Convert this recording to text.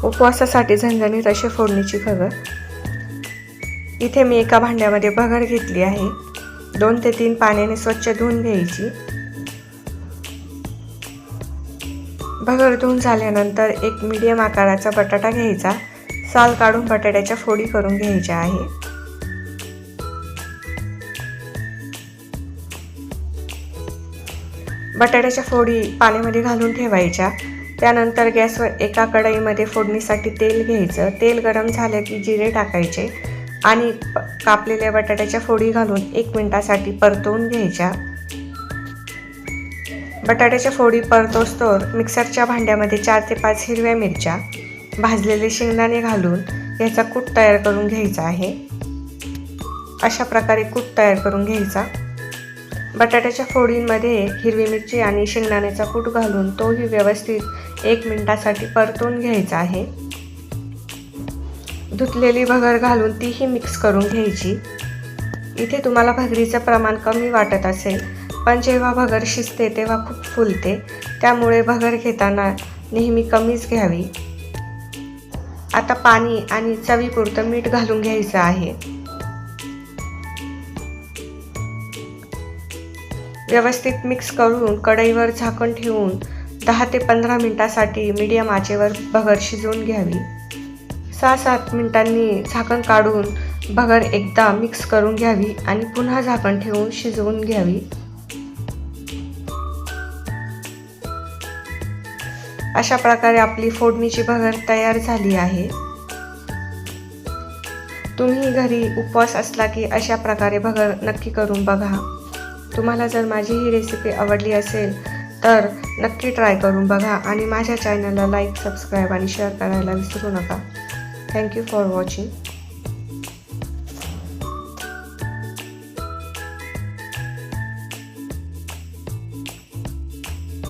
उपवासासाठी झणझणीत अशी फोडणीची भगर। इथे मी एका भांड्यामध्ये भगर घेतली आहे। 2 ते 3 पाण्याने स्वच्छ धुवून घ्यायची। भगर धुवून झाल्यानंतर एक मीडियम आकाराचा बटाटा घ्यायचा। साल काढून बटाट्याच्या फोडी करून घ्यायच्या आहे। बटाट्याच्या फोडी पाण्यामध्ये घालून ठेवायच्या। त्यानंतर गॅसवर एका कढईमध्ये फोडणीसाठी तेल घ्यायचं। तेल गरम झालं की जिरे टाकायचे आणि कापलेल्या बटाट्याच्या फोडी घालून 1 मिनिटासाठी परतवून घ्यायच्या। बटाट्याच्या फोडी परतोस्तोवर मिक्सरच्या भांड्यामध्ये 4 ते 5 हिरव्या मिरच्या, भाजलेले शेंगदाणे घालून याचा कूट तयार करून घ्यायचा आहे। अशा प्रकारे कूट तयार करून घ्यायचा। बटाट्याच्या फोडींमध्ये हिरवी मिरची आणि शेंगदाण्याचा कूट घालून तोही व्यवस्थित 1 मिनिटासाठी परतून घ्यायचा आहे। धुतलेली भगर घालून तीही मिक्स करून घ्यायची। इथे तुम्हाला भगरीचं प्रमाण कमी वाटत असेल, पण जेव्हा भगर शिजते तेव्हा खूप फुलते, त्यामुळे भगर घेताना नेहमी कमीच घ्यावी। आता पाणी आणि चवीपुरतं मीठ घालून घ्यायचं आहे। व्यवस्थित मिक्स करून कढईवर झाकण ठेवून 10 ते 15 मिनिटासाठी मीडियम आचेवर भगर शिजवून घ्यावी। 6-7 मिनिटांनी झाकण काढून भगर एकदा मिक्स करून घ्यावी आणि पुन्हा झाकण ठेवून शिजवून घ्यावी। अशा प्रकारे आपली फोडणीची भगर तयार झाली आहे। तुम्ही घरी उपवास असला की अशा प्रकारे भगर नक्की करून बघा। तुम्हाला जर माझी ही रेसिपी आवडली असेल तर नक्की ट्राय करून बघा आणि माझ्या चॅनलला लाईक, सबस्क्राईब आणि शेअर करायला विसरू नका। Thank you for watching.